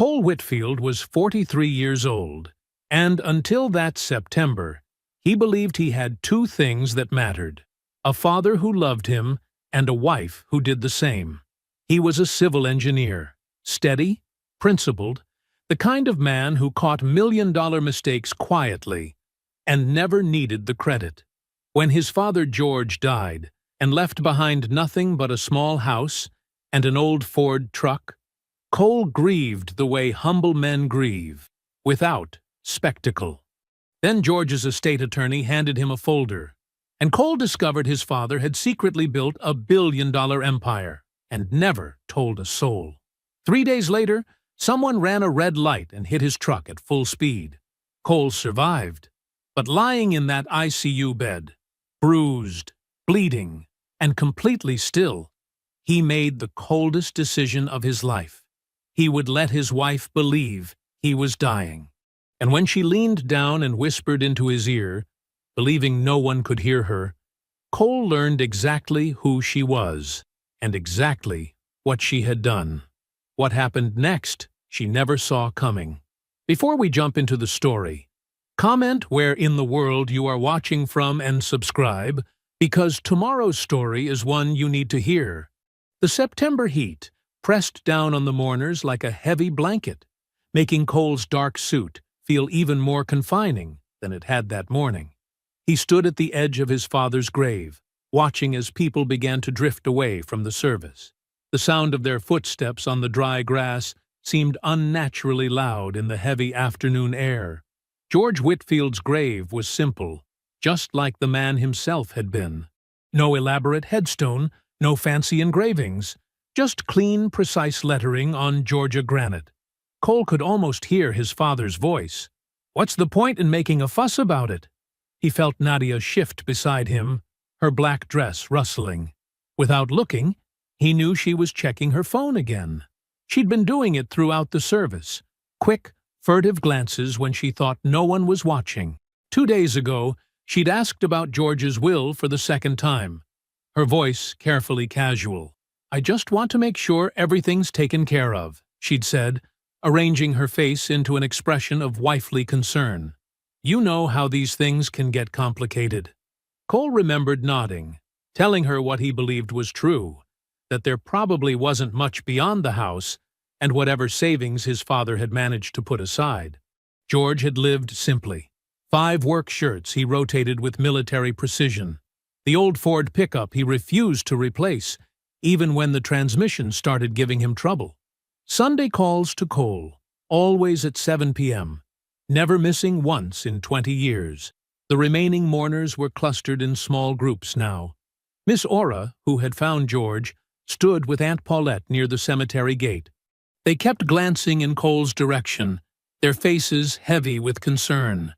Cole Whitfield was 43 years old, and until that September, he believed he had two things that mattered: a father who loved him and a wife who did the same. He was a civil engineer, steady, principled, the kind of man who caught million-dollar mistakes quietly and never needed the credit. When his father George died and left behind nothing but a small house and an old Ford truck, Cole grieved the way humble men grieve, without spectacle. Then George's estate attorney handed him a folder, and Cole discovered his father had secretly built a billion-dollar empire and never told a soul. 3 days later, someone ran a red light and hit his truck at full speed. Cole survived, but lying in that ICU bed, bruised, bleeding, and completely still, he made the coldest decision of his life. He would let his wife believe he was dying. And when she leaned down and whispered into his ear, believing no one could hear her, Cole learned exactly who she was and exactly what she had done. What happened next, she never saw coming. Before we jump into the story, comment where in the world you are watching from and subscribe, because tomorrow's story is one you need to hear. The September heat pressed down on the mourners like a heavy blanket, making Cole's dark suit feel even more confining than it had that morning. He stood at the edge of his father's grave, watching as people began to drift away from the service. The sound of their footsteps on the dry grass seemed unnaturally loud in the heavy afternoon air. George Whitfield's grave was simple, just like the man himself had been. No elaborate headstone, no fancy engravings, just clean, precise lettering on Georgia granite. Cole could almost hear his father's voice. "What's the point in making a fuss about it?" He felt Nadia shift beside him, her black dress rustling. Without looking, he knew she was checking her phone again. She'd been doing it throughout the service, quick, furtive glances when she thought no one was watching. 2 days ago, she'd asked about George's will for the second time, her voice carefully casual. "I just want to make sure everything's taken care of," she'd said, arranging her face into an expression of wifely concern. "You know how these things can get complicated." Cole remembered nodding, telling her what he believed was true, that there probably wasn't much beyond the house and whatever savings his father had managed to put aside. George had lived simply. 5 work shirts he rotated with military precision. The old Ford pickup he refused to replace, even when the transmission started giving him trouble. Sunday calls to Cole, always at 7 p.m., never missing once in 20 years. The remaining mourners were clustered in small groups now. Miss Ora, who had found George, stood with Aunt Paulette near the cemetery gate. They kept glancing in Cole's direction, their faces heavy with concern.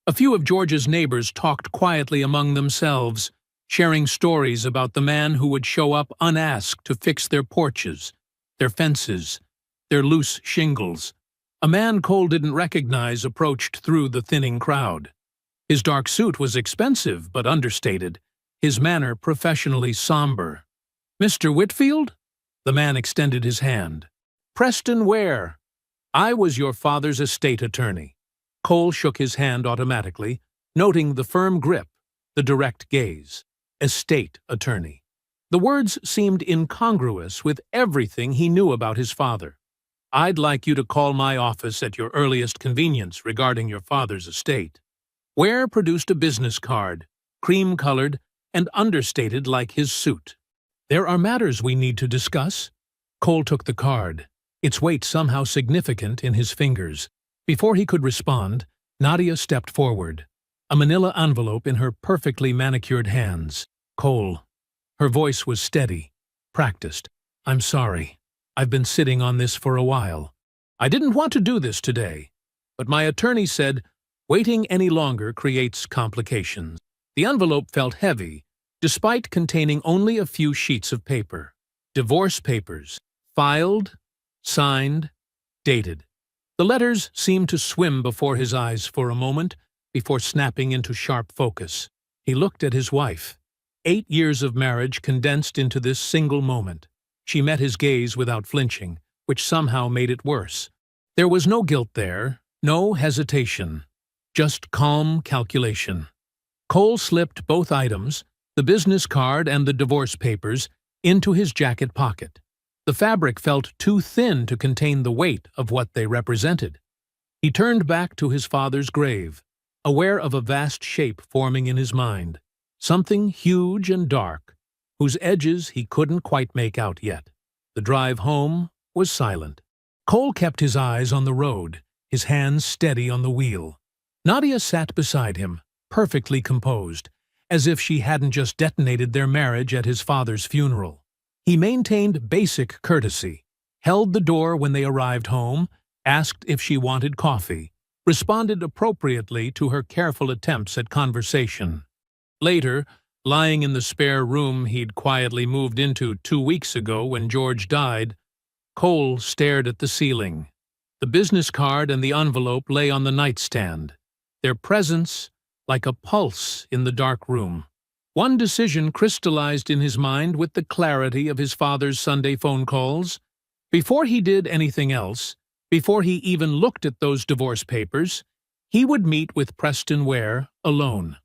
A few of George's neighbors talked quietly among themselves, sharing stories about the man who would show up unasked to fix their porches, their fences, their loose shingles. A man Cole didn't recognize approached through the thinning crowd. His dark suit was expensive but understated, his manner professionally somber. "Mr. Whitfield?" The man extended his hand. "Preston Ware. I was your father's estate attorney." Cole shook his hand automatically, noting the firm grip, the direct gaze. Estate attorney. The words seemed incongruous with everything he knew about his father. "I'd like you to call my office at your earliest convenience regarding your father's estate." Ware produced a business card, cream-colored and understated like his suit. "There are matters we need to discuss." Cole took the card, its weight somehow significant in his fingers. Before he could respond, Nadia stepped forward, a manila envelope in her perfectly manicured hands. "Cole." Her voice was steady, practiced. "I'm sorry. I've been sitting on this for a while. I didn't want to do this today, but my attorney said waiting any longer creates complications." The envelope felt heavy, despite containing only a few sheets of paper. Divorce papers, filed, signed, dated. The letters seemed to swim before his eyes for a moment, before snapping into sharp focus. He looked at his wife. 8 years of marriage condensed into this single moment. She met his gaze without flinching, which somehow made it worse. There was no guilt there, no hesitation, just calm calculation. Cole slipped both items, the business card and the divorce papers, into his jacket pocket. The fabric felt too thin to contain the weight of what they represented. He turned back to his father's grave, aware of a vast shape forming in his mind, something huge and dark, whose edges he couldn't quite make out yet. The drive home was silent. Cole kept his eyes on the road, his hands steady on the wheel. Nadia sat beside him, perfectly composed, as if she hadn't just detonated their marriage at his father's funeral. He maintained basic courtesy, held the door when they arrived home, asked if she wanted coffee, responded appropriately to her careful attempts at conversation. Later, lying in the spare room he'd quietly moved into 2 weeks ago when George died, Cole stared at the ceiling. The business card and the envelope lay on the nightstand, their presence like a pulse in the dark room. One decision crystallized in his mind with the clarity of his father's Sunday phone calls. Before he did anything else, before he even looked at those divorce papers, he would meet with Preston Ware alone.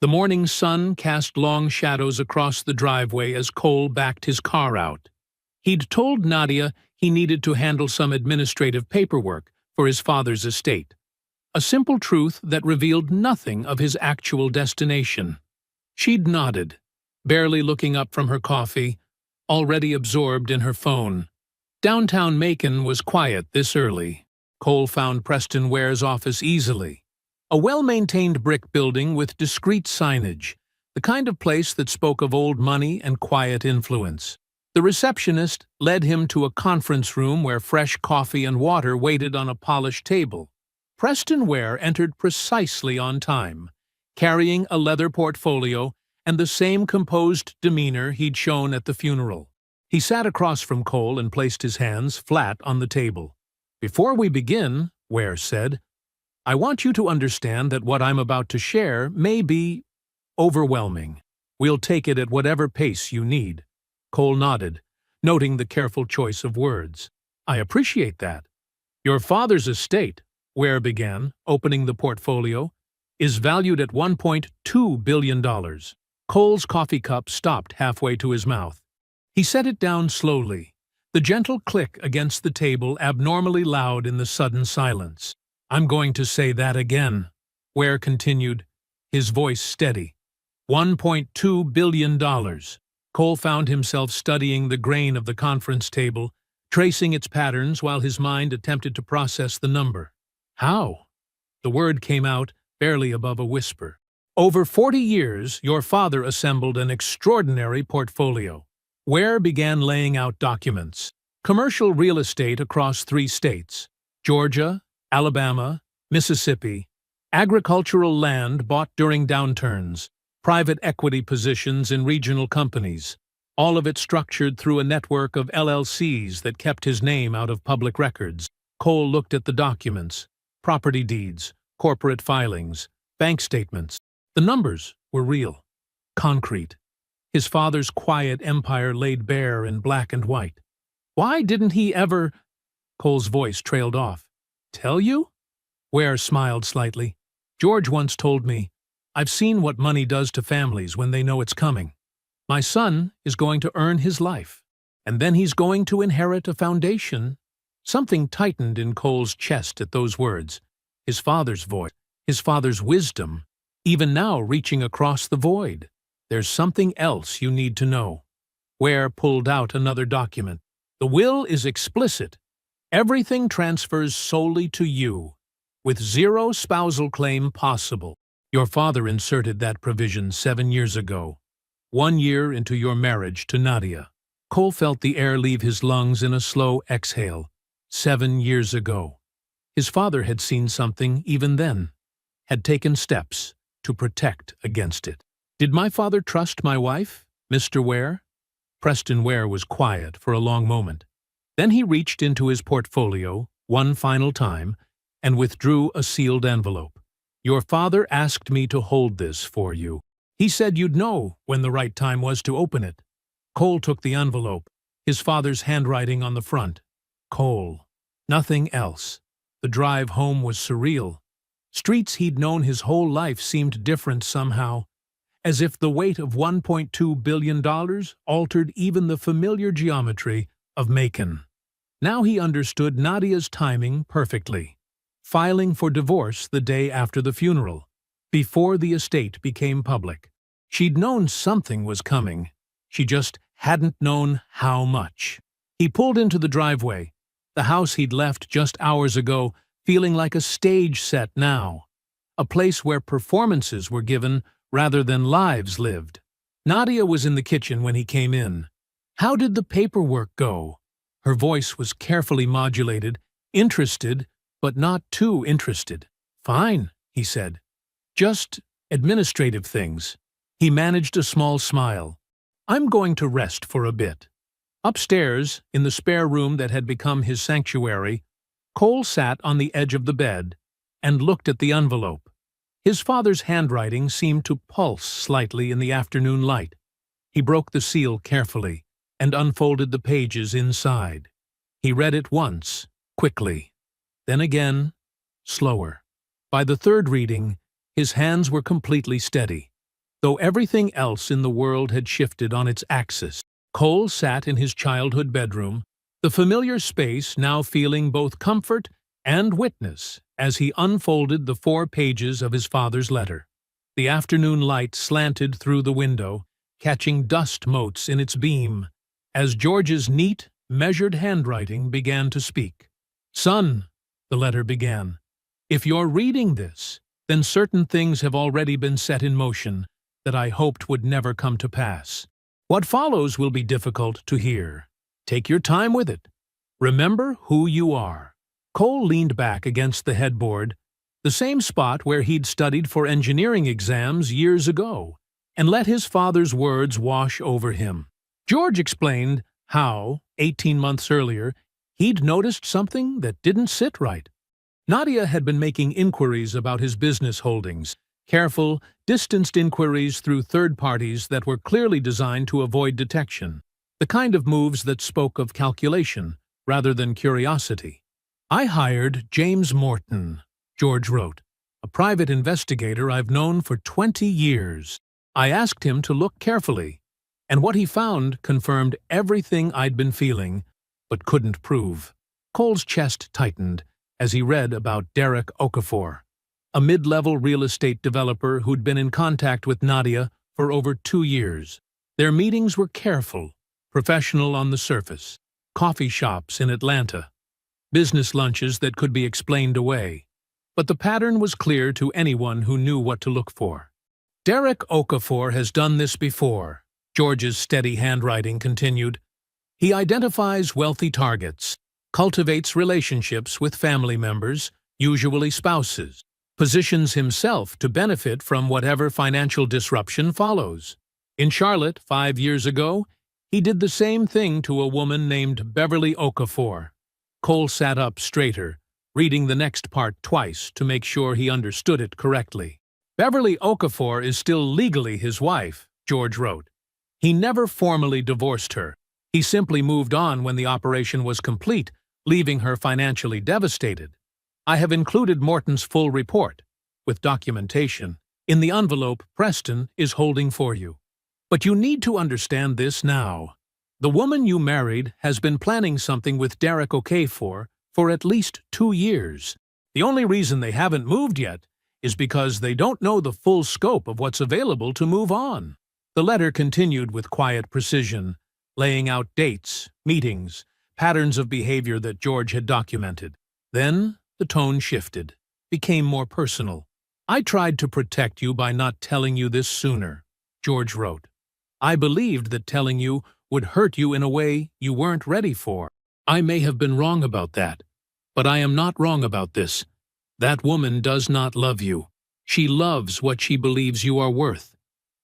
The morning sun cast long shadows across the driveway as Cole backed his car out. He'd told Nadia he needed to handle some administrative paperwork for his father's estate, a simple truth that revealed nothing of his actual destination. She'd nodded, barely looking up from her coffee, already absorbed in her phone. Downtown Macon was quiet this early. Cole found Preston Ware's office easily. A well-maintained brick building with discreet signage, the kind of place that spoke of old money and quiet influence. The receptionist led him to a conference room where fresh coffee and water waited on a polished table. Preston Ware entered precisely on time, carrying a leather portfolio and the same composed demeanor he'd shown at the funeral. He sat across from Cole and placed his hands flat on the table. "Before we begin," Ware said, "I want you to understand that what I'm about to share may be overwhelming. We'll take it at whatever pace you need." Cole nodded, noting the careful choice of words. "I appreciate that. Your father's estate," Ware began, opening the portfolio, "is valued at $1.2 billion. Cole's coffee cup stopped halfway to his mouth. He set it down slowly, the gentle click against the table abnormally loud in the sudden silence. "I'm going to say that again," Ware continued, his voice steady. $1.2 billion. Cole found himself studying the grain of the conference table, tracing its patterns while his mind attempted to process the number. "How?" The word came out, barely above a whisper. "Over 40 years, your father assembled an extraordinary portfolio." Ware began laying out documents. Commercial real estate across 3 states, Georgia, Alabama, Mississippi, agricultural land bought during downturns, private equity positions in regional companies, all of it structured through a network of LLCs that kept his name out of public records. Cole looked at the documents, property deeds, corporate filings, bank statements. The numbers were real, concrete. His father's quiet empire laid bare in black and white. "Why didn't he ever—" Cole's voice trailed off. "Tell you?" Ware smiled slightly. "George once told me, I've seen what money does to families when they know it's coming. My son is going to earn his life, and then he's going to inherit a foundation." Something tightened in Cole's chest at those words. His father's voice, his father's wisdom, even now reaching across the void. "There's something else you need to know." Ware pulled out another document. "The will is explicit. Everything transfers solely to you, with zero spousal claim possible. Your father inserted that provision 7 years ago, 1 year into your marriage to Nadia." Cole felt the air leave his lungs in a slow exhale. 7 years ago. His father had seen something even then, had taken steps to protect against it. "Did my father trust my wife, Mr. Ware?" Preston Ware was quiet for a long moment. Then he reached into his portfolio one final time and withdrew a sealed envelope. "Your father asked me to hold this for you. He said you'd know when the right time was to open it." Cole took the envelope, his father's handwriting on the front. Cole. Nothing else. The drive home was surreal. Streets he'd known his whole life seemed different somehow, as if the weight of $1.2 billion altered even the familiar geometry of Macon. Now he understood Nadia's timing perfectly, filing for divorce the day after the funeral, before the estate became public. She'd known something was coming. She just hadn't known how much. He pulled into the driveway, the house he'd left just hours ago, feeling like a stage set now, a place where performances were given rather than lives lived. Nadia was in the kitchen when he came in. How did the paperwork go? Her voice was carefully modulated, interested, but not too interested. Fine, he said. Just administrative things. He managed a small smile. I'm going to rest for a bit. Upstairs, in the spare room that had become his sanctuary, Cole sat on the edge of the bed and looked at the envelope. His father's handwriting seemed to pulse slightly in the afternoon light. He broke the seal carefully and unfolded the pages inside. He read it once, quickly, then again, slower. By the third reading, his hands were completely steady, though everything else in the world had shifted on its axis. Cole sat in his childhood bedroom, the familiar space now feeling both comfort and witness as he unfolded the 4 pages of his father's letter. The afternoon light slanted through the window, catching dust motes in its beam, as George's neat, measured handwriting began to speak. Son, the letter began, if you're reading this, then certain things have already been set in motion that I hoped would never come to pass. What follows will be difficult to hear. Take your time with it. Remember who you are. Cole leaned back against the headboard, the same spot where he'd studied for engineering exams years ago, and let his father's words wash over him. George explained how, 18 months earlier, he'd noticed something that didn't sit right. Nadia had been making inquiries about his business holdings, careful, distanced inquiries through third parties that were clearly designed to avoid detection, the kind of moves that spoke of calculation rather than curiosity. I hired James Morton, George wrote, a private investigator I've known for 20 years. I asked him to look carefully, and what he found confirmed everything I'd been feeling, but couldn't prove. Cole's chest tightened as he read about Derek Okafor, a mid-level real estate developer who'd been in contact with Nadia for over 2 years. Their meetings were careful, professional on the surface, coffee shops in Atlanta, business lunches that could be explained away. But the pattern was clear to anyone who knew what to look for. Derek Okafor has done this before, George's steady handwriting continued. He identifies wealthy targets, cultivates relationships with family members, usually spouses, positions himself to benefit from whatever financial disruption follows. In Charlotte, 5 years ago, he did the same thing to a woman named Beverly Okafor. Cole sat up straighter, reading the next part twice to make sure he understood it correctly. Beverly Okafor is still legally his wife, George wrote. He never formally divorced her. He simply moved on when the operation was complete, leaving her financially devastated. I have included Morton's full report, with documentation, in the envelope Preston is holding for you. But you need to understand this now. The woman you married has been planning something with Derek Okafor for at least 2 years. The only reason they haven't moved yet is because they don't know the full scope of what's available to move on. The letter continued with quiet precision, laying out dates, meetings, patterns of behavior that George had documented. Then the tone shifted, became more personal. I tried to protect you by not telling you this sooner, George wrote. I believed that telling you would hurt you in a way you weren't ready for. I may have been wrong about that, but I am not wrong about this. That woman does not love you. She loves what she believes you are worth,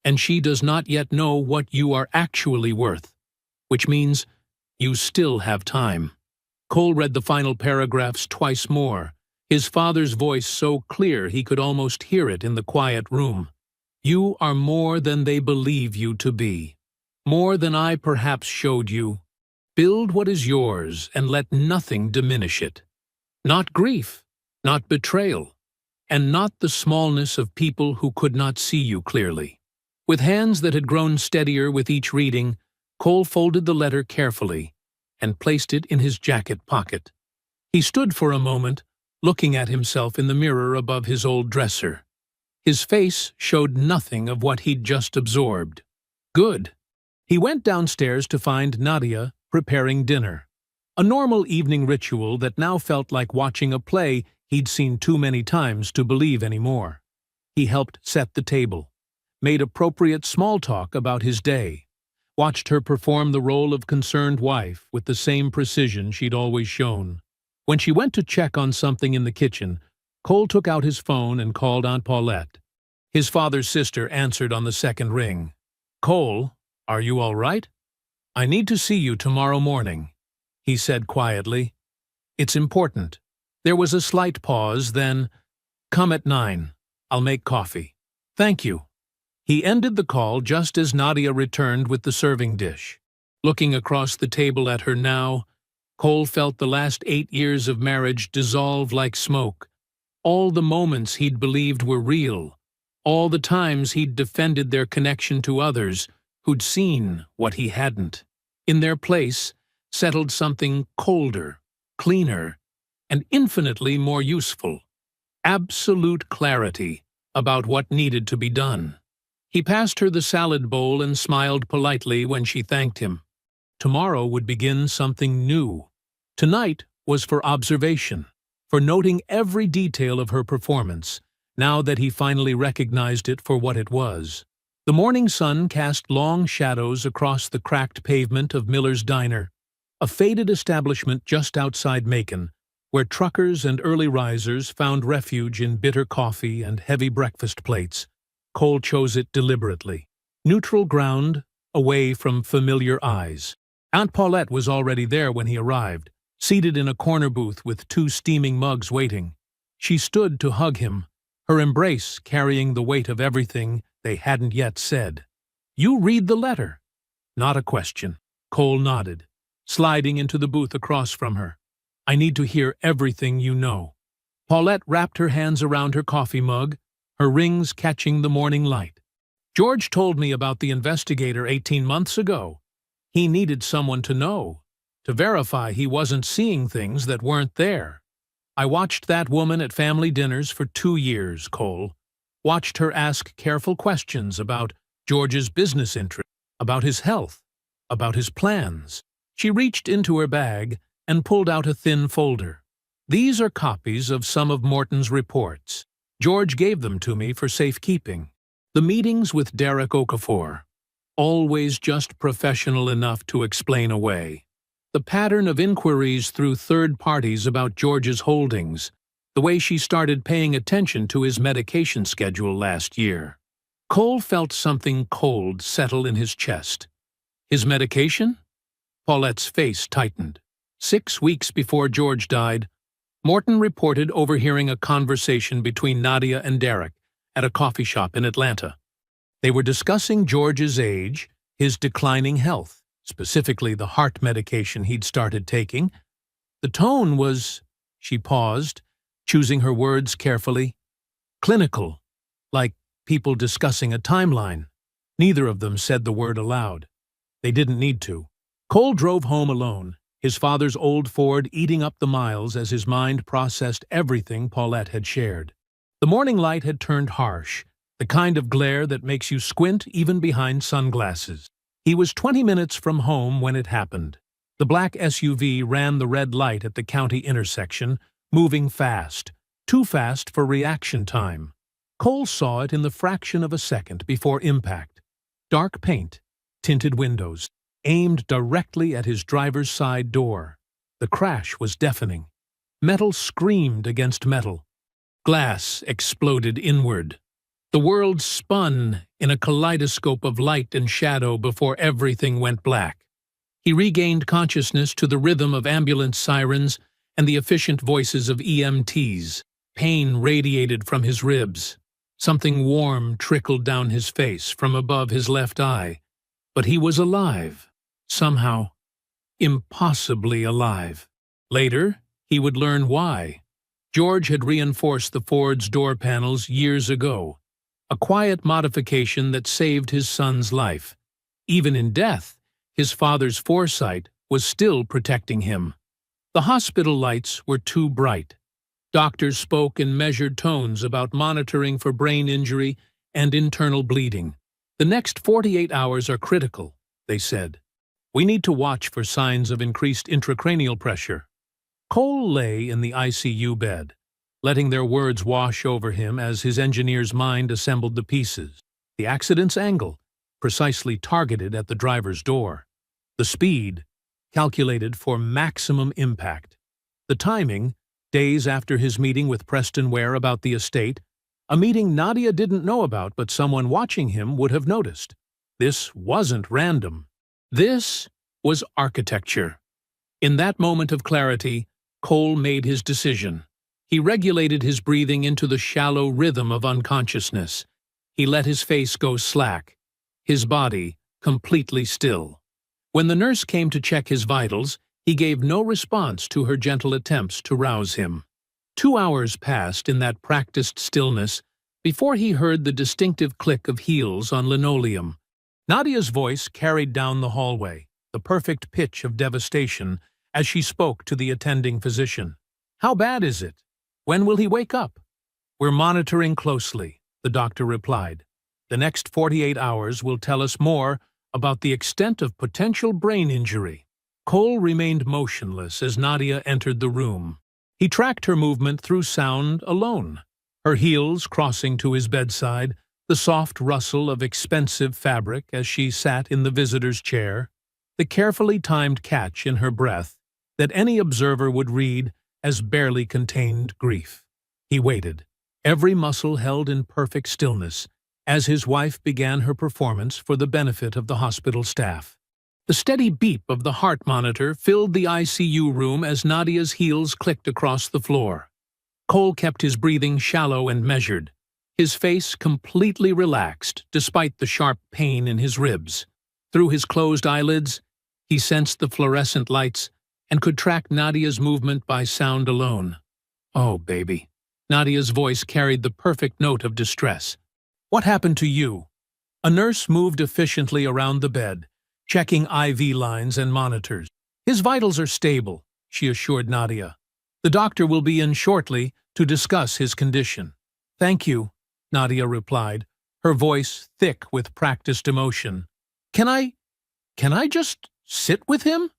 and she does not yet know what you are actually worth, which means you still have time. Cole read the final paragraphs twice more, his father's voice so clear he could almost hear it in the quiet room. You are more than they believe you to be, more than I perhaps showed you. Build what is yours and let nothing diminish it. Not grief, not betrayal, and not the smallness of people who could not see you clearly. With hands that had grown steadier with each reading, Cole folded the letter carefully and placed it in his jacket pocket. He stood for a moment, looking at himself in the mirror above his old dresser. His face showed nothing of what he'd just absorbed. Good. He went downstairs to find Nadia preparing dinner. A normal evening ritual that now felt like watching a play he'd seen too many times to believe anymore. He helped set the table, made appropriate small talk about his day, watched her perform the role of concerned wife with the same precision she'd always shown. When she went to check on something in the kitchen, Cole took out his phone and called Aunt Paulette. His father's sister answered on the second ring. "Cole, are you all right? I need to see you tomorrow morning," he said quietly. "It's important." There was a slight pause, then, "Come at 9. I'll make coffee." "Thank you." He ended the call just as Nadia returned with the serving dish. Looking across the table at her now, Cole felt the last 8 years of marriage dissolve like smoke. All the moments he'd believed were real, all the times he'd defended their connection to others who'd seen what he hadn't. In their place settled something colder, cleaner, and infinitely more useful. Absolute clarity about what needed to be done. He passed her the salad bowl and smiled politely when she thanked him. Tomorrow would begin something new. Tonight was for observation, for noting every detail of her performance, now that he finally recognized it for what it was. The morning sun cast long shadows across the cracked pavement of Miller's Diner, a faded establishment just outside Macon, where truckers and early risers found refuge in bitter coffee and heavy breakfast plates. Cole chose it deliberately. Neutral ground, away from familiar eyes. Aunt Paulette was already there when he arrived, seated in a corner booth with 2 steaming mugs waiting. She stood to hug him, her embrace carrying the weight of everything they hadn't yet said. "You read the letter." Not a question. Cole nodded, sliding into the booth across from her. "I need to hear everything you know." Paulette wrapped her hands around her coffee mug, her rings catching the morning light. "George told me about the investigator 18 months ago. He needed someone to know, to verify he wasn't seeing things that weren't there. I watched that woman at family dinners for 2 years, Cole. Watched her ask careful questions about George's business interests, about his health, about his plans." She reached into her bag and pulled out a thin folder. "These are copies of some of Morton's reports. George gave them to me for safekeeping. The meetings with Derek Okafor, always just professional enough to explain away. The pattern of inquiries through third parties about George's holdings, the way she started paying attention to his medication schedule last year." Cole felt something cold settle in his chest. "His medication?" Paulette's face tightened. 6 weeks before George died, Morton reported overhearing a conversation between Nadia and Derek at a coffee shop in Atlanta. They were discussing George's age, his declining health, specifically the heart medication he'd started taking. The tone was, she paused, choosing her words carefully, clinical, like people discussing a timeline. Neither of them said the word aloud. They didn't need to. Cole drove home alone, his father's old Ford eating up the miles as his mind processed everything Paulette had shared. The morning light had turned harsh, the kind of glare that makes you squint even behind sunglasses. He was 20 minutes from home when it happened. The black SUV ran the red light at the county intersection, moving fast, too fast for reaction time. Cole saw it in the fraction of a second before impact. Dark paint, tinted windows, aimed directly at his driver's side door. The crash was deafening. Metal screamed against metal. Glass exploded inward. The world spun in a kaleidoscope of light and shadow before everything went black. He regained consciousness to the rhythm of ambulance sirens and the efficient voices of EMTs. Pain radiated from his ribs. Something warm trickled down his face from above his left eye. But he was alive. Somehow. Impossibly alive. Later, he would learn why. George had reinforced the Ford's door panels years ago, a quiet modification that saved his son's life. Even in death, his father's foresight was still protecting him. The hospital lights were too bright. Doctors spoke in measured tones about monitoring for brain injury and internal bleeding. The next 48 hours are critical, they said. We need to watch for signs of increased intracranial pressure. Cole lay in the ICU bed, letting their words wash over him as his engineer's mind assembled the pieces. The accident's angle, precisely targeted at the driver's door. The speed, calculated for maximum impact. The timing, days after his meeting with Preston Ware about the estate, a meeting Nadia didn't know about but someone watching him would have noticed. This wasn't random. This was architecture. In that moment of clarity, Cole made his decision. He regulated his breathing into the shallow rhythm of unconsciousness. He let his face go slack, his body completely still. When the nurse came to check his vitals, he gave no response to her gentle attempts to rouse him. 2 hours passed in that practiced stillness before he heard the distinctive click of heels on linoleum. Nadia's voice carried down the hallway, the perfect pitch of devastation, as she spoke to the attending physician. "How bad is it? When will he wake up?" "We're monitoring closely," the doctor replied. "The next 48 hours will tell us more about the extent of potential brain injury." Cole remained motionless as Nadia entered the room. He tracked her movement through sound alone, her heels crossing to his bedside, the soft rustle of expensive fabric as she sat in the visitor's chair, the carefully timed catch in her breath that any observer would read as barely contained grief. He waited, every muscle held in perfect stillness, as his wife began her performance for the benefit of the hospital staff. The steady beep of the heart monitor filled the ICU room as Nadia's heels clicked across the floor. Cole kept his breathing shallow and measured, his face completely relaxed despite the sharp pain in his ribs. Through his closed eyelids, he sensed the fluorescent lights and could track Nadia's movement by sound alone. "Oh, baby." Nadia's voice carried the perfect note of distress. "What happened to you?" A nurse moved efficiently around the bed, checking IV lines and monitors. "His vitals are stable," she assured Nadia. "The doctor will be in shortly to discuss his condition." "Thank you," Nadia replied, her voice thick with practiced emotion. Can I just sit with him?"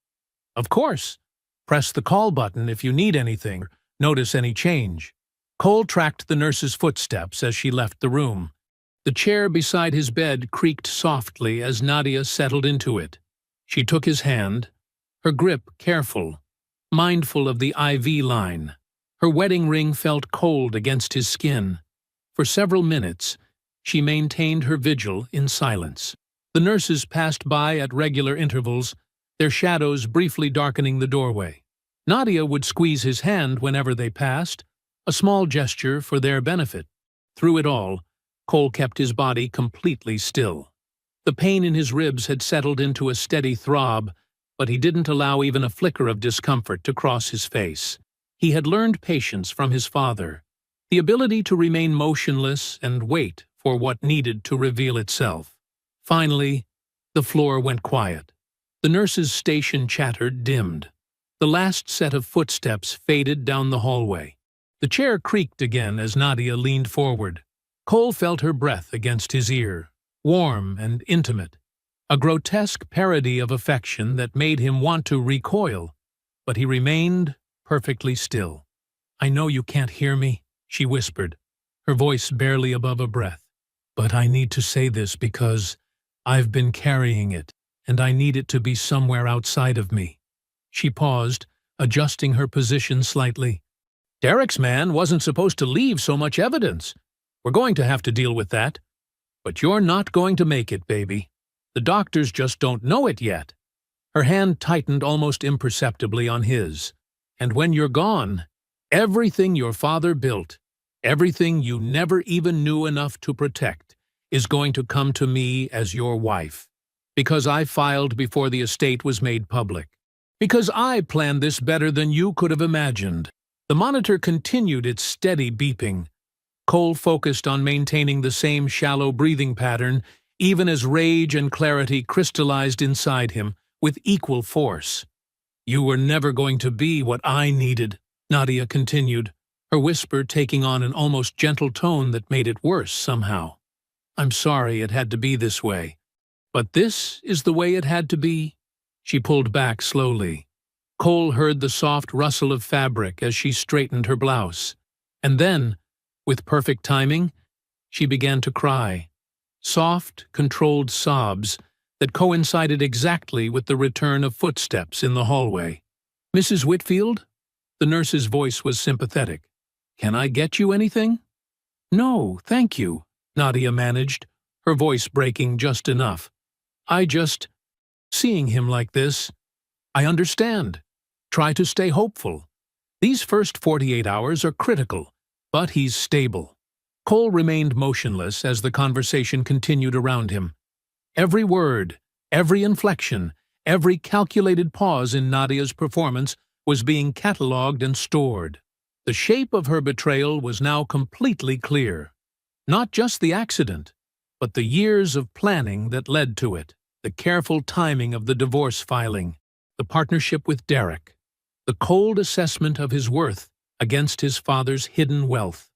"Of course. Press the call button if you need anything or notice any change." Cole tracked the nurse's footsteps as she left the room. The chair beside his bed creaked softly as Nadia settled into it. She took his hand, her grip careful, mindful of the IV line. Her wedding ring felt cold against his skin. For several minutes, she maintained her vigil in silence. The nurses passed by at regular intervals, their shadows briefly darkening the doorway. Nadia would squeeze his hand whenever they passed, a small gesture for their benefit. Through it all, Cole kept his body completely still. The pain in his ribs had settled into a steady throb, but he didn't allow even a flicker of discomfort to cross his face. He had learned patience from his father, the ability to remain motionless and wait for what needed to reveal itself. Finally, the floor went quiet. The nurse's station chatter dimmed. The last set of footsteps faded down the hallway. The chair creaked again as Nadia leaned forward. Cole felt her breath against his ear, warm and intimate, a grotesque parody of affection that made him want to recoil, but he remained perfectly still. "I know you can't hear me," she whispered, her voice barely above a breath, "but I need to say this because I've been carrying it, and I need it to be somewhere outside of me." She paused, adjusting her position slightly. "Derek's man wasn't supposed to leave so much evidence. We're going to have to deal with that. But you're not going to make it, baby. The doctors just don't know it yet." Her hand tightened almost imperceptibly on his. "And when you're gone, everything your father built, everything you never even knew enough to protect, is going to come to me as your wife. Because I filed before the estate was made public. Because I planned this better than you could have imagined. The monitor continued its steady beeping. Cole focused on maintaining the same shallow breathing pattern, even as rage and clarity crystallized inside him with equal force. "You were never going to be what I needed," Nadia continued, her whisper taking on an almost gentle tone that made it worse somehow. "I'm sorry it had to be this way. But this is the way it had to be." She pulled back slowly. Cole heard the soft rustle of fabric as she straightened her blouse. And then, with perfect timing, she began to cry. Soft, controlled sobs that coincided exactly with the return of footsteps in the hallway. "Mrs. Whitfield?" The nurse's voice was sympathetic. "Can I get you anything?" "No, thank you," Nadia managed, her voice breaking just enough. Seeing him like this, I understand. Try to stay hopeful. These first 48 hours are critical, but he's stable." Cole remained motionless as the conversation continued around him. Every word, every inflection, every calculated pause in Nadia's performance was being catalogued and stored. The shape of her betrayal was now completely clear. Not just the accident, but the years of planning that led to it, the careful timing of the divorce filing, the partnership with Derek, the cold assessment of his worth against his father's hidden wealth.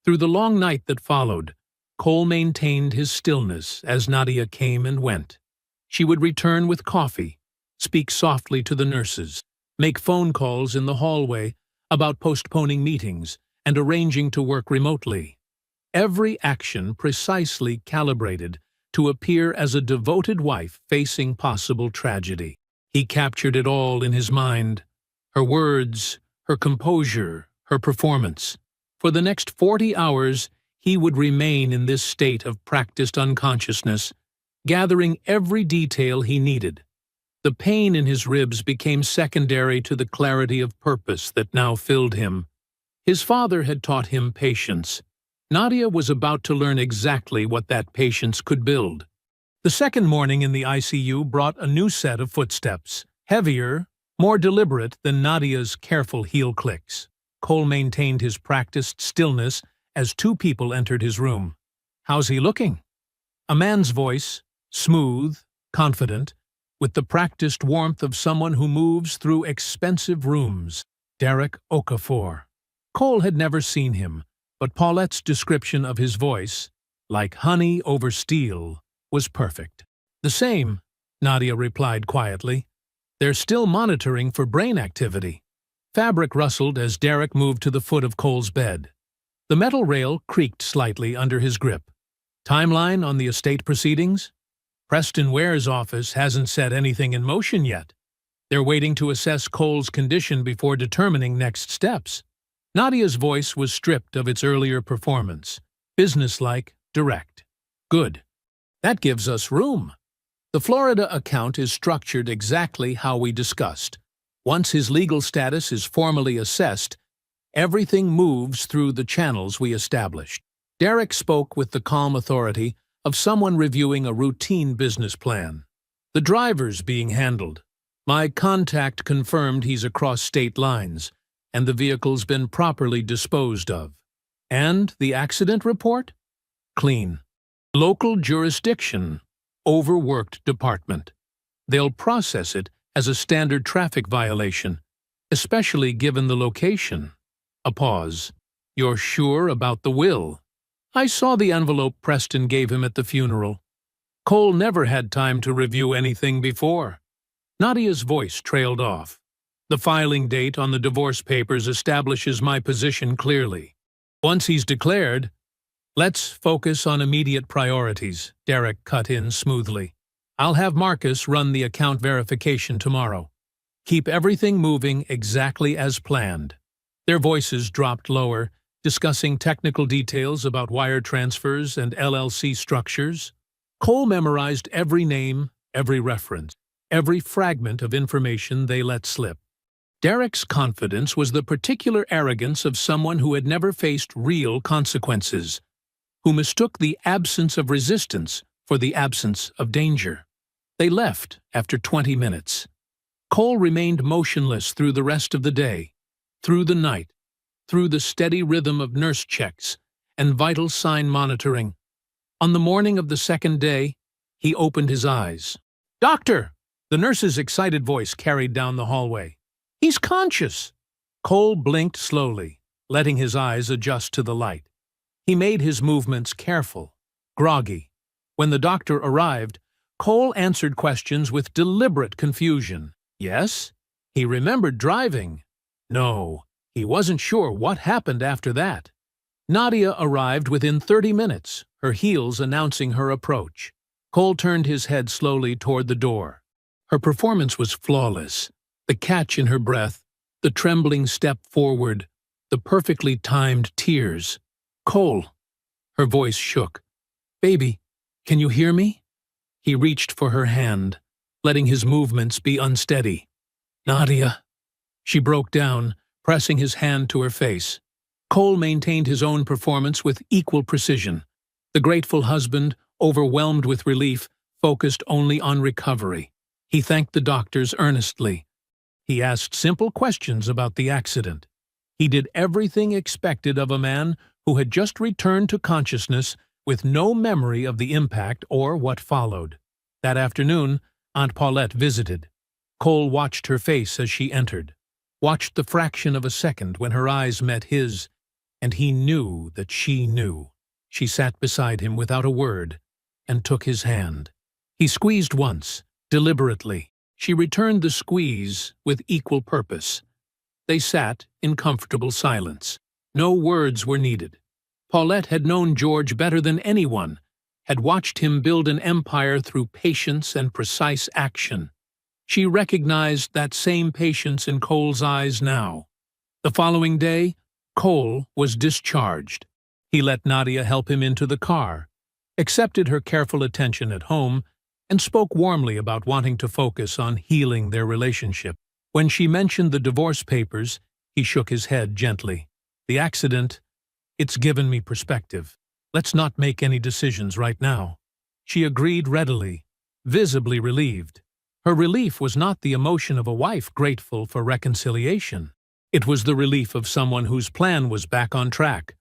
Through the long night that followed, Cole maintained his stillness as Nadia came and went. She would return with coffee, speak softly to the nurses, make phone calls in the hallway about postponing meetings and arranging to work remotely. Every action precisely calibrated to appear as a devoted wife facing possible tragedy. He captured it all in his mind. Her words, her composure, her performance. For the next 40 hours, he would remain in this state of practiced unconsciousness, gathering every detail he needed. The pain in his ribs became secondary to the clarity of purpose that now filled him. His father had taught him patience. Nadia was about to learn exactly what that patience could build. The second morning in the ICU brought a new set of footsteps, heavier, more deliberate than Nadia's careful heel clicks. Cole maintained his practiced stillness as two people entered his room. "How's he looking?" A man's voice, smooth, confident, with the practiced warmth of someone who moves through expensive rooms. Derek Okafor. Cole had never seen him, but Paulette's description of his voice, like honey over steel, was perfect. "The same," Nadia replied quietly. "They're still monitoring for brain activity." Fabric rustled as Derek moved to the foot of Cole's bed. The metal rail creaked slightly under his grip. "Timeline on the estate proceedings? Preston Ware's office hasn't set anything in motion yet. They're waiting to assess Cole's condition before determining next steps." Nadia's voice was stripped of its earlier performance, businesslike, direct. "Good. That gives us room. The Florida account is structured exactly how we discussed. Once his legal status is formally assessed, everything moves through the channels we established." Derek spoke with the calm authority of someone reviewing a routine business plan. "The driver's being handled. My contact confirmed he's across state lines, and the vehicle's been properly disposed of. And the accident report? Clean. Local jurisdiction. Overworked department. They'll process it as a standard traffic violation, especially given the location." A pause. "You're sure about the will?" "I saw the envelope Preston gave him at the funeral. Cole never had time to review anything before." Nadia's voice trailed off. "The filing date on the divorce papers establishes my position clearly. Once he's declared..." "Let's focus on immediate priorities," Derek cut in smoothly. "I'll have Marcus run the account verification tomorrow. Keep everything moving exactly as planned." Their voices dropped lower, discussing technical details about wire transfers and LLC structures. Cole memorized every name, every reference, every fragment of information they let slip. Derek's confidence was the particular arrogance of someone who had never faced real consequences, who mistook the absence of resistance for the absence of danger. They left after 20 minutes. Cole remained motionless through the rest of the day, through the night, through the steady rhythm of nurse checks and vital sign monitoring. On the morning of the second day, he opened his eyes. "Doctor!" The nurse's excited voice carried down the hallway. "He's conscious!" Cole blinked slowly, letting his eyes adjust to the light. He made his movements careful, groggy. When the doctor arrived, Cole answered questions with deliberate confusion. Yes, he remembered driving. No, he wasn't sure what happened after that. Nadia arrived within 30 minutes, her heels announcing her approach. Cole turned his head slowly toward the door. Her performance was flawless. The catch in her breath, the trembling step forward, the perfectly timed tears. "Cole!" Her voice shook. "Baby, can you hear me?" He reached for her hand, letting his movements be unsteady. "Nadia." She broke down, pressing his hand to her face. Cole maintained his own performance with equal precision. The grateful husband, overwhelmed with relief, focused only on recovery. He thanked the doctors earnestly. He asked simple questions about the accident. He did everything expected of a man who had just returned to consciousness with no memory of the impact or what followed. That afternoon, Aunt Paulette visited. Cole watched her face as she entered, watched the fraction of a second when her eyes met his, and he knew that she knew. She sat beside him without a word and took his hand. He squeezed once, deliberately. She returned the squeeze with equal purpose. They sat in comfortable silence. No words were needed. Paulette had known George better than anyone, had watched him build an empire through patience and precise action. She recognized that same patience in Cole's eyes now. The following day, Cole was discharged. He let Nadia help him into the car, accepted her careful attention at home, and spoke warmly about wanting to focus on healing their relationship. When she mentioned the divorce papers, he shook his head gently. "The accident, it's given me perspective. Let's not make any decisions right now." She agreed readily, visibly relieved. Her relief was not the emotion of a wife grateful for reconciliation. It was the relief of someone whose plan was back on track.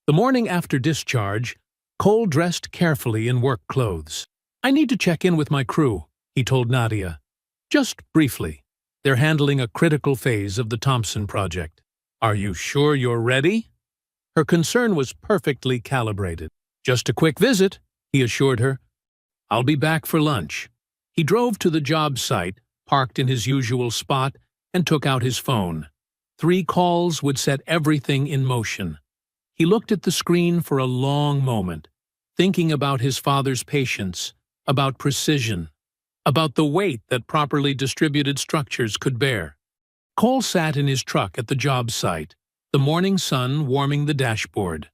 The morning after discharge, Cole dressed carefully in work clothes. "I need to check in with my crew," he told Nadia. "Just briefly. They're handling a critical phase of the Thompson project." "Are you sure you're ready?" Her concern was perfectly calibrated. "Just a quick visit," he assured her. "I'll be back for lunch." He drove to the job site, parked in his usual spot, and took out his phone. 3 calls would set everything in motion. He looked at the screen for a long moment, thinking about his father's patience, about precision, about the weight that properly distributed structures could bear. Cole sat in his truck at the job site, the morning sun warming the dashboard.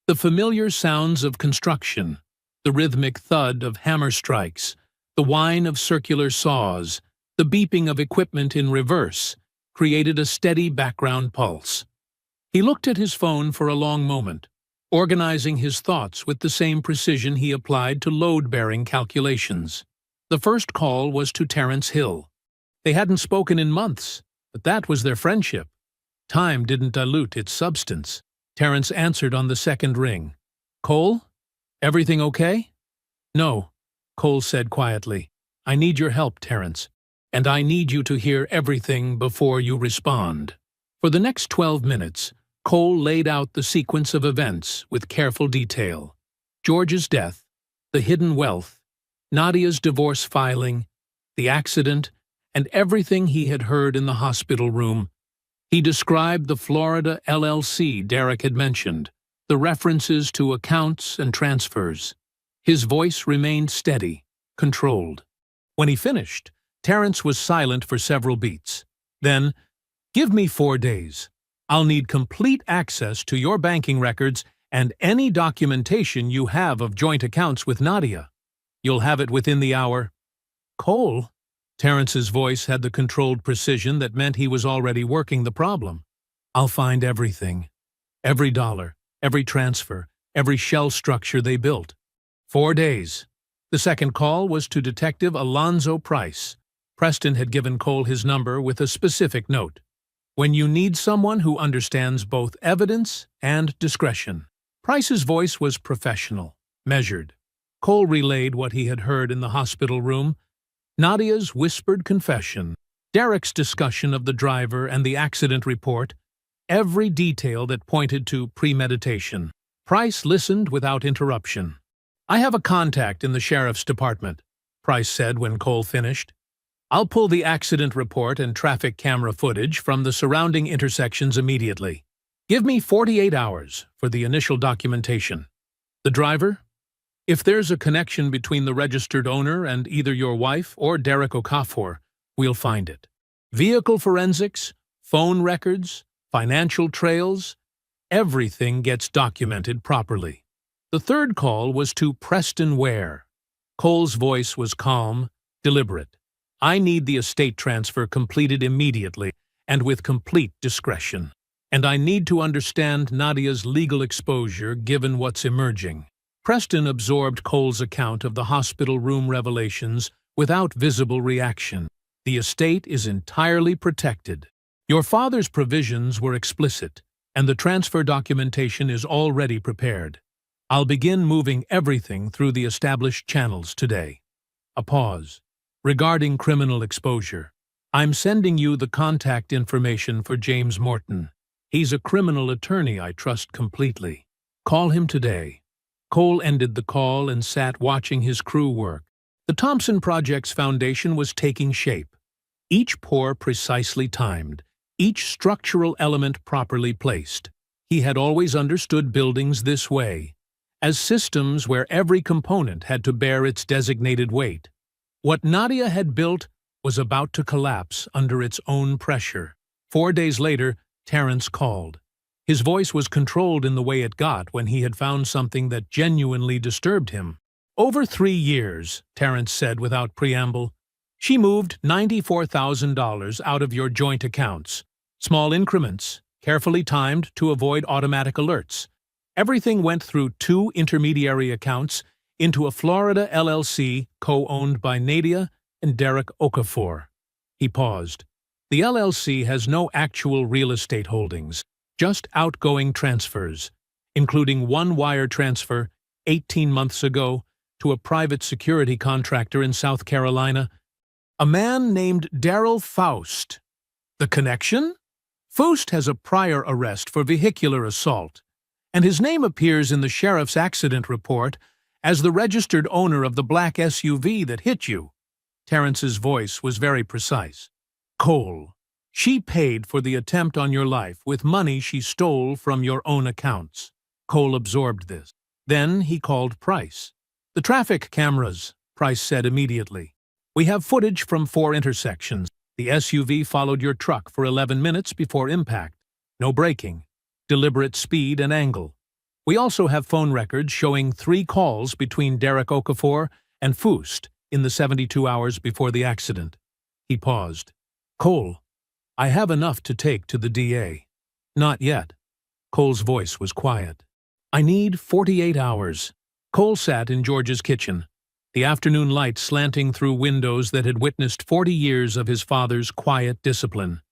The familiar sounds of construction, the rhythmic thud of hammer strikes, the whine of circular saws, the beeping of equipment in reverse, created a steady background pulse. He looked at his phone for a long moment, organizing his thoughts with the same precision he applied to load-bearing calculations. The first call was to Terence Hill. They hadn't spoken in months, but that was their friendship. Time didn't dilute its substance. Terence answered on the second ring. "Cole? Everything okay?" "No," Cole said quietly. "I need your help, Terence, and I need you to hear everything before you respond." For the next 12 minutes, Cole laid out the sequence of events with careful detail. George's death, the hidden wealth, Nadia's divorce filing, the accident, and everything he had heard in the hospital room. He described the Florida LLC Derek had mentioned, the references to accounts and transfers. His voice remained steady, controlled. When he finished, Terence was silent for several beats. Then, "Give me 4 days. I'll need complete access to your banking records and any documentation you have of joint accounts with Nadia. You'll have it within the hour." "Cole?" Terence's voice had the controlled precision that meant he was already working the problem. "I'll find everything. Every dollar, every transfer, every shell structure they built. 4 days." The second call was to Detective Alonzo Price. Preston had given Cole his number with a specific note. when you need someone who understands both evidence and discretion. Price's voice was professional, measured. Cole relayed what he had heard in the hospital room, Nadia's whispered confession, Derek's discussion of the driver and the accident report, every detail that pointed to premeditation. Price listened without interruption. "I have a contact in the sheriff's department," Price said when Cole finished. "I'll pull the accident report and traffic camera footage from the surrounding intersections immediately. Give me 48 hours for the initial documentation. The driver? If there's a connection between the registered owner and either your wife or Derek Okafor, we'll find it. Vehicle forensics, phone records, financial trails, everything gets documented properly." The third call was to Preston Ware. Cole's voice was calm, deliberate. "I need the estate transfer completed immediately and with complete discretion. And I need to understand Nadia's legal exposure given what's emerging." Preston absorbed Cole's account of the hospital room revelations without visible reaction. "The estate is entirely protected. Your father's provisions were explicit, and the transfer documentation is already prepared. I'll begin moving everything through the established channels today." A pause. "Regarding criminal exposure, I'm sending you the contact information for James Morton. He's a criminal attorney I trust completely. Call him today." Cole ended the call and sat watching his crew work. The Thompson Project's foundation was taking shape. Each pour precisely timed, each structural element properly placed. He had always understood buildings this way, as systems where every component had to bear its designated weight. What Nadia had built was about to collapse under its own pressure. 4 days later, Terrence called. His voice was controlled in the way it got when he had found something that genuinely disturbed him. "Over 3 years," Terrence said without preamble, "she moved $94,000 out of your joint accounts. Small increments, carefully timed to avoid automatic alerts. Everything went through 2 intermediary accounts into a Florida LLC co-owned by Nadia and Derek Okafor." He paused. "The LLC has no actual real estate holdings, just outgoing transfers, including one wire transfer 18 months ago to a private security contractor in South Carolina, a man named Darryl Faust. The connection? Faust has a prior arrest for vehicular assault, and his name appears in the sheriff's accident report as the registered owner of the black SUV that hit you." Terrence's voice was very precise. "Cole, she paid for the attempt on your life with money she stole from your own accounts." Cole absorbed this. Then he called Price. "The traffic cameras," Price said immediately. "We have footage from 4 intersections. The SUV followed your truck for 11 minutes before impact. No braking, deliberate speed and angle. We also have phone records showing 3 calls between Derek Okafor and Faust in the 72 hours before the accident." He paused. "Cole, I have enough to take to the DA." "Not yet." Cole's voice was quiet. "I need 48 hours." Cole sat in George's kitchen, the afternoon light slanting through windows that had witnessed 40 years of his father's quiet discipline.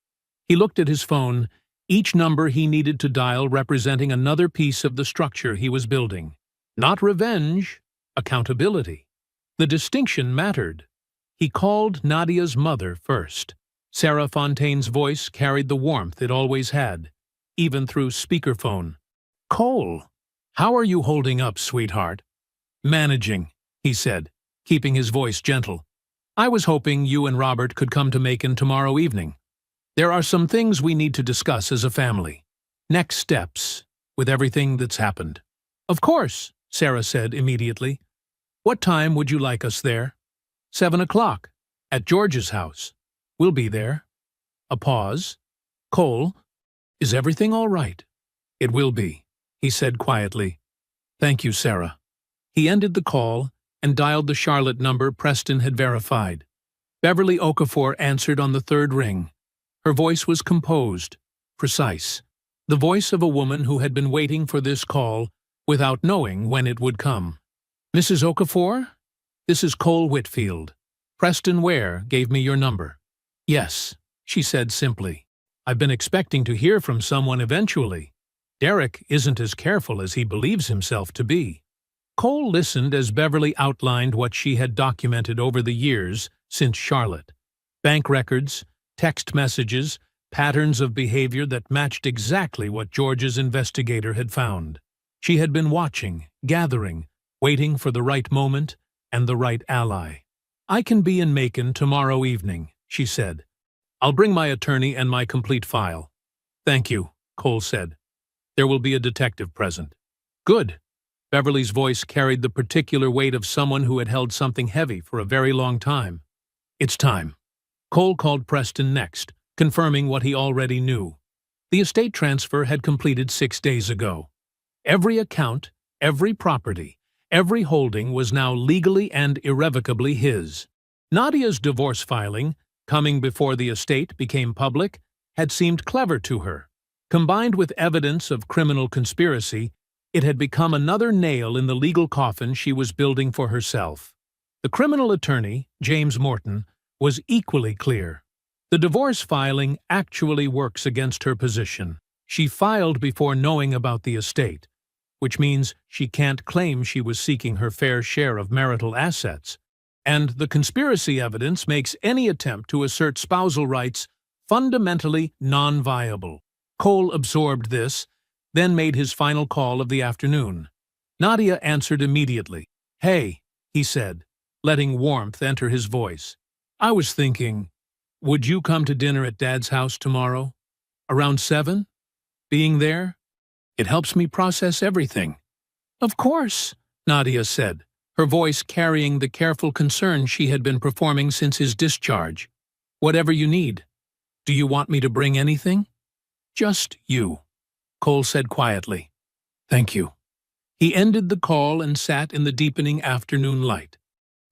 He looked at his phone, each number he needed to dial representing another piece of the structure he was building. Not revenge, accountability. The distinction mattered. He called Nadia's mother first. Sarah Fontaine's voice carried the warmth it always had, even through speakerphone. "Cole, how are you holding up, sweetheart?" "Managing," he said, keeping his voice gentle. "I was hoping you and Robert could come to Macon tomorrow evening. There are some things we need to discuss as a family. Next steps, with everything that's happened." "Of course," Sarah said immediately. "What time would you like us there?" 7 o'clock, at George's house. We'll be there." A pause. "Cole, is everything all right?" "It will be," he said quietly. "Thank you, Sarah." He ended the call and dialed the Charlotte number Preston had verified. Beverly Okafor answered on the 3rd ring. Her voice was composed, precise, the voice of a woman who had been waiting for this call without knowing when it would come. "Mrs. Okafor? This is Cole Whitfield. Preston Ware gave me your number." "Yes," she said simply. I've been expecting to hear from someone eventually. Derek isn't as careful as he believes himself to be." Cole listened as Beverly outlined what she had documented over the years since Charlotte. Bank records, text messages, patterns of behavior that matched exactly what George's investigator had found. She had been watching, gathering, waiting for the right moment and the right ally. "I can be in Macon tomorrow evening," she said. "I'll bring my attorney and my complete file." "Thank you," Cole said. "There will be a detective present." "Good." Beverly's voice carried the particular weight of someone who had held something heavy for a very long time. "It's time." Cole called Preston next, confirming what he already knew. The estate transfer had completed 6 days ago. Every account, every property, every holding was now legally and irrevocably his. Nadia's divorce filing, coming before the estate became public, had seemed clever to her. Combined with evidence of criminal conspiracy, it had become another nail in the legal coffin she was building for herself. The criminal attorney, James Morton, was equally clear. The divorce filing actually works against her position. She filed before knowing about the estate, which means she can't claim she was seeking her fair share of marital assets. And the conspiracy evidence makes any attempt to assert spousal rights fundamentally non-viable. Cole absorbed this, then made his final call of the afternoon. Nadia answered immediately. "Hey," he said, letting warmth enter his voice. "I was thinking, would you come to dinner at Dad's house tomorrow? Around 7? Being there? It helps me process everything." "Of course," Nadia said, her voice carrying the careful concern she had been performing since his discharge. "Whatever you need. Do you want me to bring anything?" "Just you," Cole said quietly. "Thank you." He ended the call and sat in the deepening afternoon light.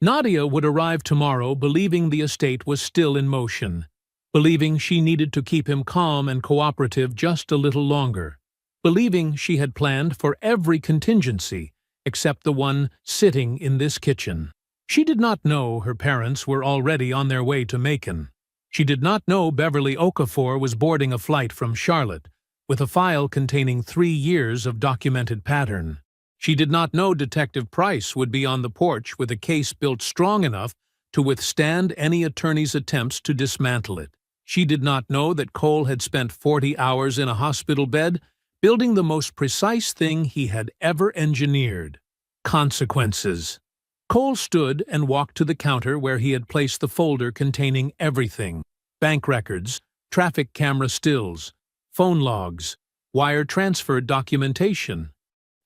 Nadia would arrive tomorrow believing the estate was still in motion, believing she needed to keep him calm and cooperative just a little longer, believing she had planned for every contingency except the one sitting in this kitchen. She did not know her parents were already on their way to Macon. She did not know Beverly Okafor was boarding a flight from Charlotte, with a file containing 3 years of documented pattern. She did not know Detective Price would be on the porch with a case built strong enough to withstand any attorney's attempts to dismantle it. She did not know that Cole had spent 40 hours in a hospital bed building the most precise thing he had ever engineered: consequences. Cole stood and walked to the counter where he had placed the folder containing everything: bank records, traffic camera stills, phone logs, wire transfer documentation.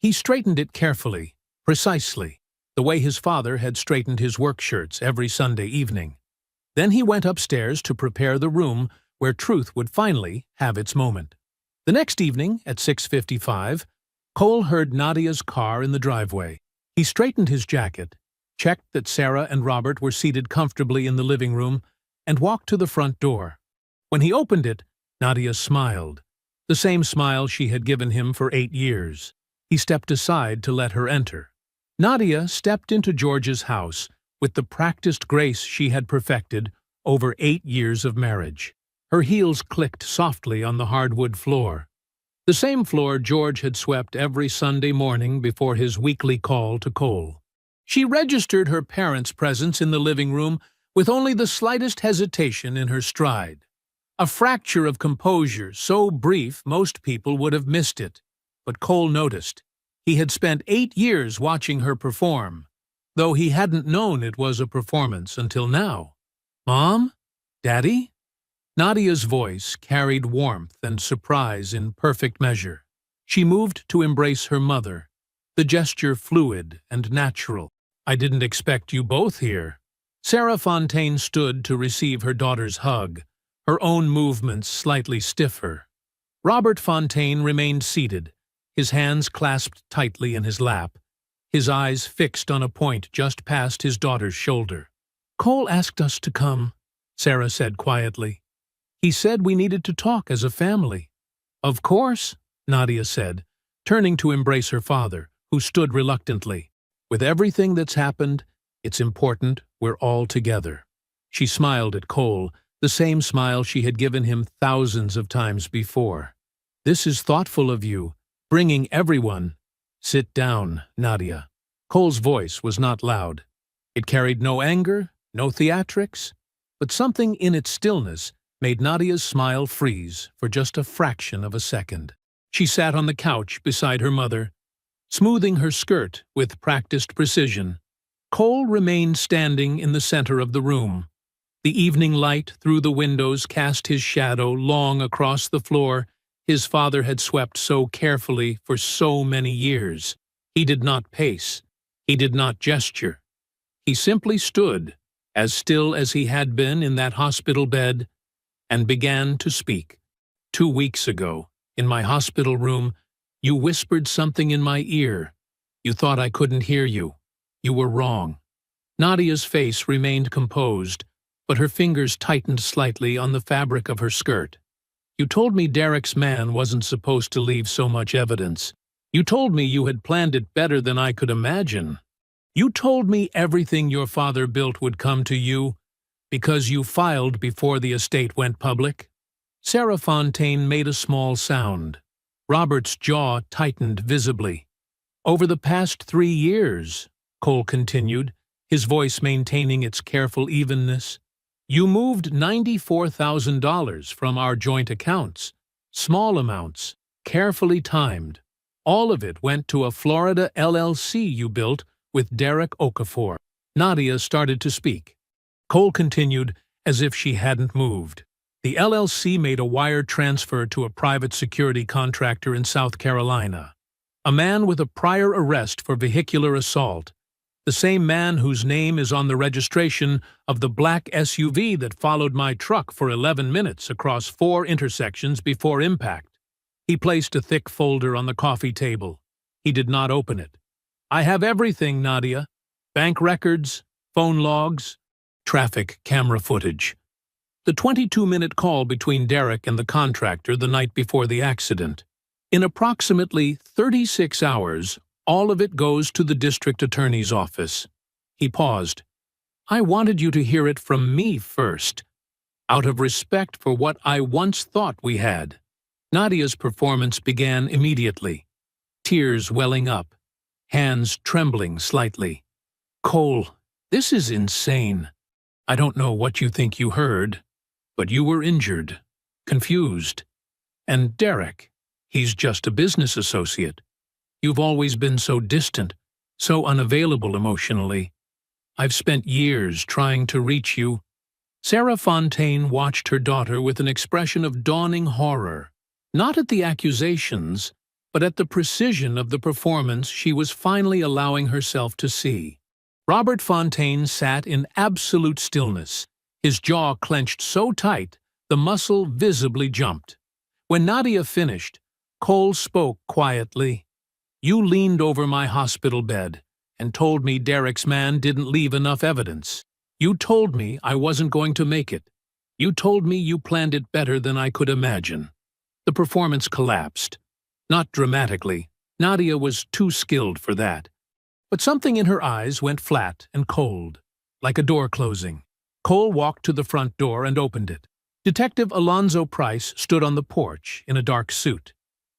He straightened it carefully, precisely, the way his father had straightened his work shirts every Sunday evening. Then he went upstairs to prepare the room where truth would finally have its moment. The next evening, at 6:55, Cole heard Nadia's car in the driveway. He straightened his jacket, checked that Sarah and Robert were seated comfortably in the living room, and walked to the front door. When he opened it, Nadia smiled, the same smile she had given him for 8 years. He stepped aside to let her enter. Nadia stepped into George's house with the practiced grace she had perfected over 8 years of marriage. Her heels clicked softly on the hardwood floor, the same floor George had swept every Sunday morning before his weekly call to Cole. She registered her parents' presence in the living room with only the slightest hesitation in her stride. A fracture of composure so brief most people would have missed it, but Cole noticed. He had spent 8 years watching her perform, though he hadn't known it was a performance until now. "Mom? Daddy?" Nadia's voice carried warmth and surprise in perfect measure. She moved to embrace her mother, the gesture fluid and natural. "I didn't expect you both here." Sarah Fontaine stood to receive her daughter's hug, her own movements slightly stiffer. Robert Fontaine remained seated, his hands clasped tightly in his lap, his eyes fixed on a point just past his daughter's shoulder. "Cole asked us to come," Sarah said quietly. "He said we needed to talk as a family." "Of course," Nadia said, turning to embrace her father, who stood reluctantly. "With everything that's happened, it's important we're all together." She smiled at Cole, the same smile she had given him thousands of times before. "This is thoughtful of you, bringing everyone—" "Sit down, Nadia." Cole's voice was not loud. It carried no anger, no theatrics, but something in its stillness made Nadia's smile freeze for just a fraction of a second. She sat on the couch beside her mother, smoothing her skirt with practiced precision. Cole remained standing in the center of the room. The evening light through the windows cast his shadow long across the floor his father had swept so carefully for so many years. He did not pace. He did not gesture. He simply stood, as still as he had been in that hospital bed, and began to speak. "2 weeks ago, in my hospital room, you whispered something in my ear. You thought I couldn't hear you. You were wrong." Nadia's face remained composed, but her fingers tightened slightly on the fabric of her skirt. "You told me Derek's man wasn't supposed to leave so much evidence. You told me you had planned it better than I could imagine. You told me everything your father built would come to you, because you filed before the estate went public." Sarah Fontaine made a small sound. Robert's jaw tightened visibly. "Over the past 3 years," Cole continued, his voice maintaining its careful evenness, "you moved $94,000 from our joint accounts. Small amounts, carefully timed. All of it went to a Florida LLC you built with Derek Okafor." Nadia started to speak. Cole continued as if she hadn't moved. "The LLC made a wire transfer to a private security contractor in South Carolina, a man with a prior arrest for vehicular assault, the same man whose name is on the registration of the black SUV that followed my truck for 11 minutes across 4 intersections before impact." He placed a thick folder on the coffee table. He did not open it. "I have everything, Nadia. Bank records, phone logs, traffic camera footage. The 22-minute call between Derek and the contractor the night before the accident. In approximately 36 hours, all of it goes to the district attorney's office." He paused. "I wanted you to hear it from me first, out of respect for what I once thought we had." Nadia's performance began immediately, tears welling up, hands trembling slightly. "Cole, this is insane. I don't know what you think you heard, but you were injured, confused. And Derek, he's just a business associate. You've always been so distant, so unavailable emotionally. I've spent years trying to reach you." Sarah Fontaine watched her daughter with an expression of dawning horror, not at the accusations, but at the precision of the performance she was finally allowing herself to see. Robert Fontaine sat in absolute stillness, his jaw clenched so tight the muscle visibly jumped. When Nadia finished, Cole spoke quietly. "You leaned over my hospital bed and told me Derek's man didn't leave enough evidence. You told me I wasn't going to make it. You told me you planned it better than I could imagine." The performance collapsed. Not dramatically. Nadia was too skilled for that. But something in her eyes went flat and cold, like a door closing. Cole walked to the front door and opened it. Detective Alonzo Price stood on the porch in a dark suit.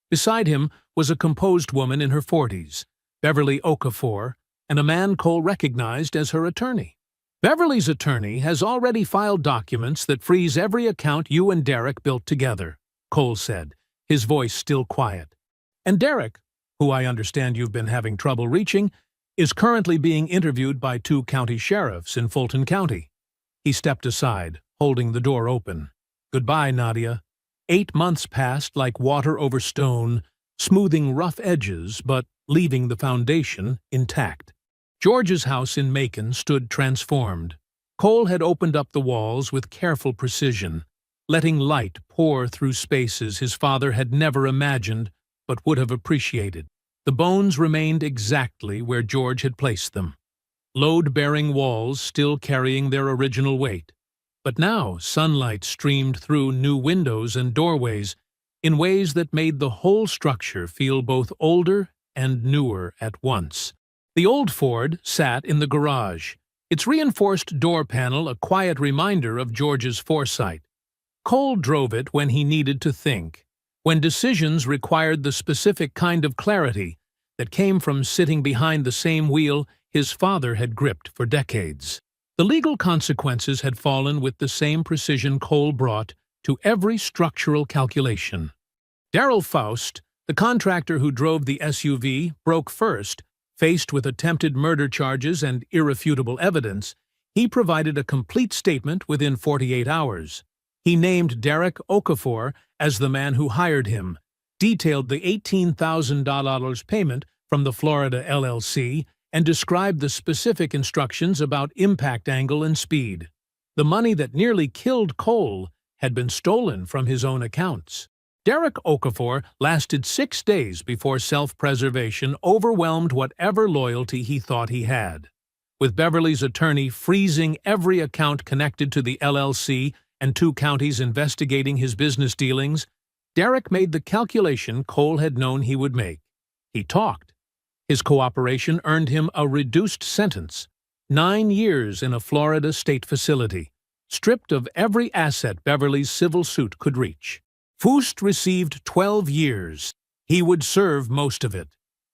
Beside him was a composed woman in her 40s, Beverly Okafor, and a man Cole recognized as her attorney. "Beverly's attorney has already filed documents that freeze every account you and Derek built together," Cole said, his voice still quiet. "And Derek, who I understand you've been having trouble reaching, is currently being interviewed by 2 county sheriffs in Fulton County." He stepped aside, holding the door open. "Goodbye, Nadia." 8 months passed like water over stone, smoothing rough edges but leaving the foundation intact. George's house in Macon stood transformed. Cole had opened up the walls with careful precision, letting light pour through spaces his father had never imagined but would have appreciated. The bones remained exactly where George had placed them, load-bearing walls still carrying their original weight. But now sunlight streamed through new windows and doorways in ways that made the whole structure feel both older and newer at once. The old Ford sat in the garage, its reinforced door panel a quiet reminder of George's foresight. Cole drove it when he needed to think, when decisions required the specific kind of clarity that came from sitting behind the same wheel his father had gripped for decades. The legal consequences had fallen with the same precision Cole brought to every structural calculation. Darrell Faust, the contractor who drove the SUV, broke first. Faced with attempted murder charges and irrefutable evidence, he provided a complete statement within 48 hours. He named Derek Okafor as the man who hired him, detailed the $18,000 payment from the Florida LLC, and described the specific instructions about impact angle and speed. The money that nearly killed Cole had been stolen from his own accounts. Derek Okafor lasted 6 days before self-preservation overwhelmed whatever loyalty he thought he had. With Beverly's attorney freezing every account connected to the LLC and 2 counties investigating his business dealings, Derek made the calculation Cole had known he would make. He talked. His cooperation earned him a reduced sentence, 9 years in a Florida state facility, stripped of every asset Beverly's civil suit could reach. Faust received 12 years. He would serve most of it.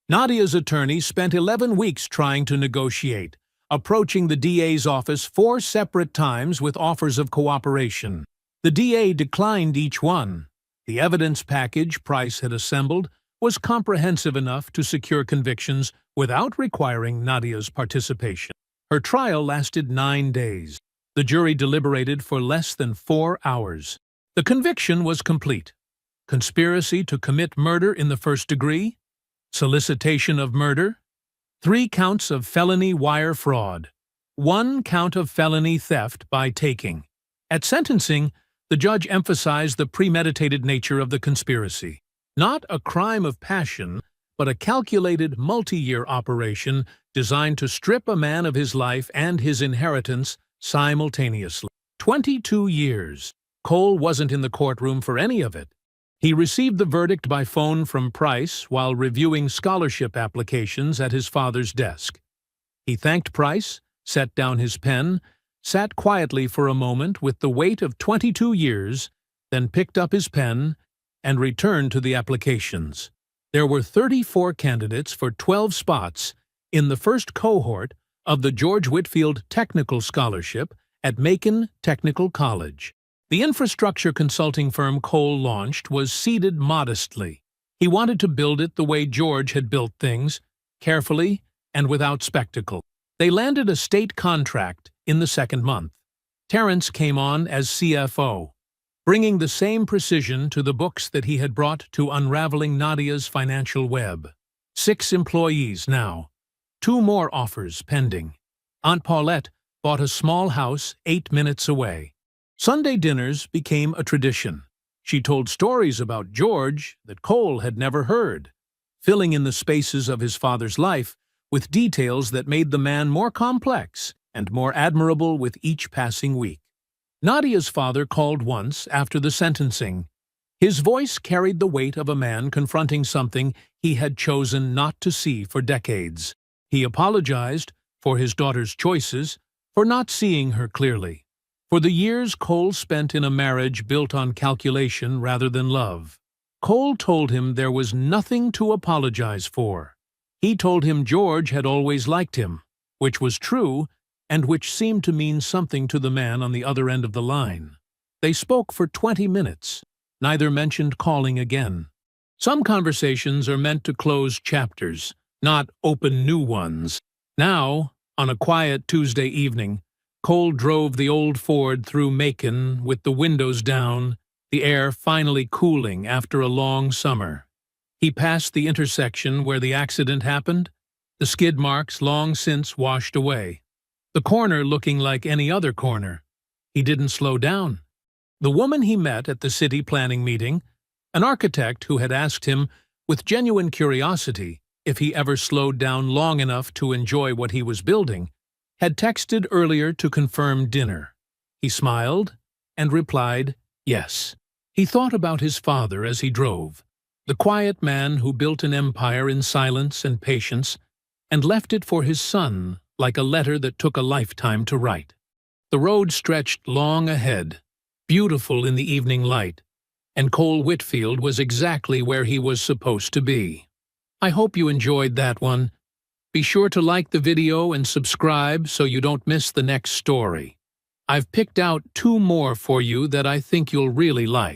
Nadia's attorney spent 11 weeks trying to negotiate, approaching the DA's office 4 separate times with offers of cooperation. The DA declined each one. The evidence package Price had assembled was comprehensive enough to secure convictions without requiring Nadia's participation. Her trial lasted 9 days. The jury deliberated for less than 4 hours. The conviction was complete. Conspiracy to commit murder in the first degree, solicitation of murder, 3 counts of felony wire fraud, 1 count of felony theft by taking. At sentencing, the judge emphasized the premeditated nature of the conspiracy. Not a crime of passion, but a calculated multi-year operation designed to strip a man of his life and his inheritance simultaneously. 22 years. Cole wasn't in the courtroom for any of it. He received the verdict by phone from Price while reviewing scholarship applications at his father's desk. He thanked Price, set down his pen, sat quietly for a moment with the weight of 22 years, then picked up his pen and returned to the applications. There were 34 candidates for 12 spots in the first cohort of the George Whitfield Technical Scholarship at Macon Technical College. The infrastructure consulting firm Cole launched was seeded modestly. He wanted to build it the way George had built things, carefully and without spectacle. They landed a state contract in the 2nd month. Terrence came on as CFO, bringing the same precision to the books that he had brought to unraveling Nadia's financial web. 6 employees now, 2 more offers pending. Aunt Paulette bought a small house 8 minutes away. Sunday dinners became a tradition. She told stories about George that Cole had never heard, filling in the spaces of his father's life with details that made the man more complex and more admirable with each passing week. Nadia's father called once after the sentencing. His voice carried the weight of a man confronting something he had chosen not to see for decades. He apologized for his daughter's choices, for not seeing her clearly, for the years Cole spent in a marriage built on calculation rather than love. Cole told him there was nothing to apologize for. He told him George had always liked him, which was true, and which seemed to mean something to the man on the other end of the line. They spoke for 20 minutes. Neither mentioned calling again. Some conversations are meant to close chapters, not open new ones. Now, on a quiet Tuesday evening, Cole drove the old Ford through Macon with the windows down, the air finally cooling after a long summer. He passed the intersection where the accident happened, the skid marks long since washed away. The corner looking like any other corner. He didn't slow down. The woman he met at the city planning meeting, an architect who had asked him, with genuine curiosity, if he ever slowed down long enough to enjoy what he was building, had texted earlier to confirm dinner. He smiled and replied, yes. He thought about his father as he drove, the quiet man who built an empire in silence and patience, and left it for his son like a letter that took a lifetime to write. The road stretched long ahead, beautiful in the evening light, and Cole Whitfield was exactly where he was supposed to be. I hope you enjoyed that one. Be sure to like the video and subscribe so you don't miss the next story. I've picked out 2 more for you that I think you'll really like.